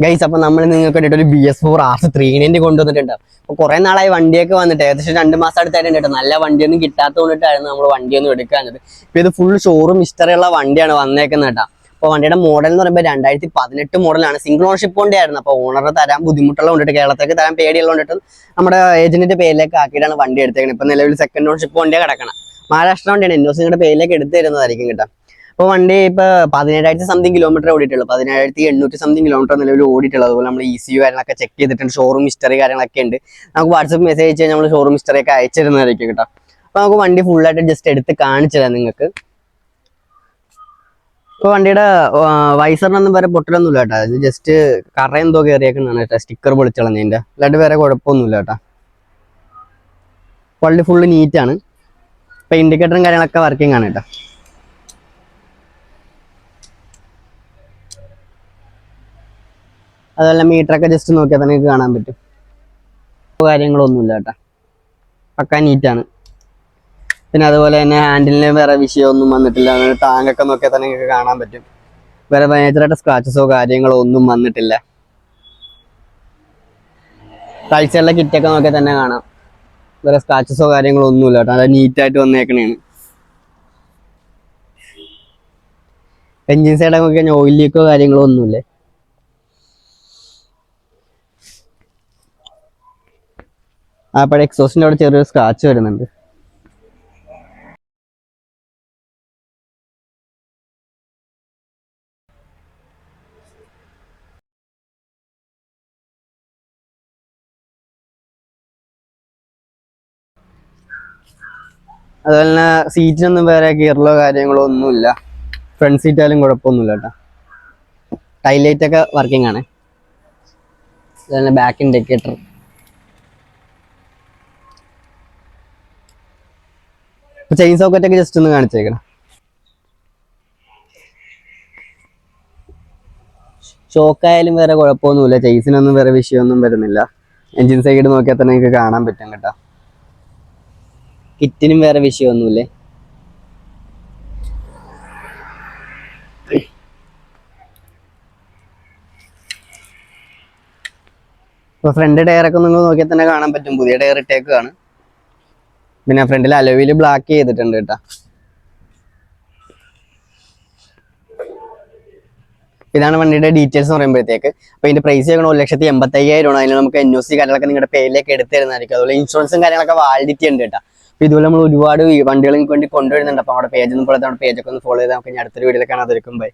Guys, അപ്പൊ നമ്മൾ നിങ്ങൾക്ക് വേണ്ടിയിട്ട് ഒരു BS4 R390 കൊണ്ടുവന്നിട്ടുണ്ട്. അപ്പൊ കുറെ നാളായി വണ്ടിയൊക്കെ വന്നിട്ട് ഏകദേശം 2 മാസം അടുത്തായിട്ട് നല്ല വണ്ടിയൊന്നും കിട്ടാത്തതുകൊണ്ടിട്ടായിരുന്നു നമ്മൾ വണ്ടിയൊന്നും എടുക്കാഞ്ഞത്. ഇപ്പൊ ഇത് ഫുൾ ഷോറൂം ഹിസ്റ്ററി ഉള്ള വണ്ടിയാണ് വന്നേക്കുന്നത് കേട്ടോ. അപ്പൊ വണ്ടിയുടെ മോഡൽ എന്ന് പറയുമ്പോൾ 2018 മോഡലാണ്. സിംഗിൾ ഓണർഷിപ്പ് കൊണ്ടായിരുന്നു. അപ്പൊ ഓണർ തരാൻ ബുദ്ധിമുട്ടുള്ള കൊണ്ടിട്ട്, കേരളത്തിലേക്ക് തരാൻ പേടിയുള്ള കൊണ്ടിട്ട് നമ്മുടെ ഏജന്റിന്റെ പേരിലേക്ക് ആക്കിയിട്ടാണ് വണ്ടി എടുത്തേക്കുന്നത്. ഇപ്പൊ നിലവിൽ സെക്കൻഡ് ഓണർഷിപ്പ് വണ്ടിയാണ് കിടക്കണം. മഹാരാഷ്ട്ര വണ്ടിയാണ്. NOC നിങ്ങളുടെ പേരിലേക്ക് എടുത്തു തരുന്നതായിരിക്കും കേട്ടോ. അപ്പോൾ വണ്ടി ഇപ്പൊ 17,000 സംതിങ് കിലോമീറ്റർ ഓടിയിട്ടുള്ളൂ. 17,800 സംതിങ് കിലോമീറ്റർ നിലവിൽ ഓടിയിട്ടുള്ളത്. അതുപോലെ നമ്മൾ ECU കാര്യങ്ങളൊക്കെ ചെക്ക് ചെയ്തിട്ടുണ്ട്. ഷോറൂം ഹിസ്റ്ററി കാര്യങ്ങളൊക്കെ ഉണ്ട്. നമുക്ക് വാട്സപ്പ് മെസ്സേജ് അയച്ചു കഴിഞ്ഞാൽ നമ്മൾ ഷോറൂം ഹിസ്റ്ററി ഒക്കെ അയച്ചിരുന്നതായിരിക്കും കേട്ടോ. അപ്പൊ നമുക്ക് വണ്ടി ഫുള്ളായിട്ട് ജസ്റ്റ് എടുത്ത് കാണിച്ചു തരാം നിങ്ങൾക്ക്. ഇപ്പൊ വണ്ടിയുടെ വൈസറിനൊന്നും വേറെ പൊട്ടലൊന്നുമില്ല കേട്ടോ. ഇത് ജസ്റ്റ് കറ എന്തോ കയറിയേക്കുന്നതാണ് കേട്ടോ. സ്റ്റിക്കർ പൊളിച്ചളഞ്ഞതിന്റെ, അല്ലാണ്ട് വേറെ കുഴപ്പമൊന്നുമില്ല കേട്ടോ. വണ്ടി ഫുള്ള് നീറ്റാണ്. ഇപ്പൊ ഇൻഡിക്കേറ്ററും കാര്യങ്ങളൊക്കെ വർക്കിംഗ് ആണ് കേട്ടോ. അതുപോലെ മീറ്ററൊക്കെ ജസ്റ്റ് നോക്കിയാൽ തന്നെ നിങ്ങൾക്ക് കാണാൻ പറ്റും. കാര്യങ്ങളൊന്നുമില്ല കേട്ടോ. പക്കാ നീറ്റാണ്. പിന്നെ അതുപോലെ തന്നെ ഹാൻഡിലിന് വേറെ വിഷയമൊന്നും വന്നിട്ടില്ല. ടാങ്കൊക്കെ നോക്കിയാൽ തന്നെ നിങ്ങൾക്ക് കാണാൻ പറ്റും. വേറെ മേജറായിട്ട് സ്ക്രാച്ചസോ കാര്യങ്ങളോ ഒന്നും വന്നിട്ടില്ല. കാഴ്ചയുള്ള കിറ്റൊക്കെ നോക്കിയാൽ തന്നെ കാണാം. വേറെ സ്ക്രാച്ചസോ കാര്യങ്ങളോ ഒന്നുമില്ല കേട്ടോ. അത് നീറ്റായിട്ട് വന്നേക്കണേണ്. എൻജിൻ സൈഡൊക്കെ നോക്കി കഴിഞ്ഞാൽ ഓയിൽ ലീക്കോ കാര്യങ്ങളോ ഒന്നുമില്ലേ. അപ്പോൾ എക്സോസിന്റെ അവിടെ ചെറിയൊരു സ്ക്രാച്ച് വരുന്നുണ്ട്. അതുപോലെ തന്നെ സീറ്റിനൊന്നും വേറെ ഗിയറിലോ കാര്യങ്ങളോ ഒന്നുമില്ല. ഫ്രണ്ട് സീറ്റായാലും കുഴപ്പമൊന്നുമില്ല കേട്ടോ. ടൈലൈറ്റ് ഒക്കെ വർക്കിംഗ് ആണ്. അതുപോലെ ബാക്ക് ഇൻഡിക്കേറ്റർ. ചെയിൻ സോക്കറ്റ് ഒക്കെ ജസ്റ്റ് ഒന്ന് കാണിച്ചേക്കണം. ഷോക്കായാലും വേറെ കുഴപ്പമൊന്നുമില്ല. ചെയിൻസിനൊന്നും വേറെ വിഷയമൊന്നും വരുന്നില്ല. എൻജിൻ സൈഡ് നോക്കിയാൽ തന്നെ നിങ്ങൾക്ക് കാണാൻ പറ്റും കേട്ടോ. കിറ്റിനും വേറെ വിഷയമൊന്നുമില്ലേ. ഇപ്പൊ ഫ്രണ്ട് ടയറൊക്കെ നിങ്ങൾ നോക്കിയാൽ തന്നെ കാണാൻ പറ്റും. പുതിയ ടയർ ഇട്ടേക്കാണ്. പിന്നെ ഫ്രണ്ടിൽ അലോയിൽ ബ്ലാക്ക് ചെയ്തിട്ടുണ്ട് കേട്ടോ. ഇതാണ് വണ്ടിയുടെ ഡീറ്റെയിൽസ് എന്ന് പറയുമ്പോഴത്തേക്ക്. അപ്പൊ ഇതിന്റെ പ്രൈസ് ചെയ്യണം 1,85,000 ആണ്. അതിന് നമുക്ക് NOC കാര്യങ്ങളൊക്കെ നിങ്ങളുടെ പേരിലേക്ക് എടുത്തു തരുന്നതായിരിക്കും. അതുപോലെ ഇൻഷുറൻസും കാര്യങ്ങളൊക്കെ വാലിഡിറ്റി ഉണ്ട് കേട്ടോ. അപ്പൊ ഇതുപോലെ നമ്മൾ ഒരുപാട് വണ്ടികൾ നിങ്ങൾക്ക് വേണ്ടി കൊണ്ടുവരുന്നുണ്ട്. അപ്പൊ നമ്മുടെ പേജ് ഒന്നും പോലെ പേജൊക്കെ ഒന്ന് ഫോളോ ചെയ്താൽ നമുക്ക് അടുത്തൊരു വീഡിയോയിലേക്കാണ്. അതൊരുക്കും ബൈ.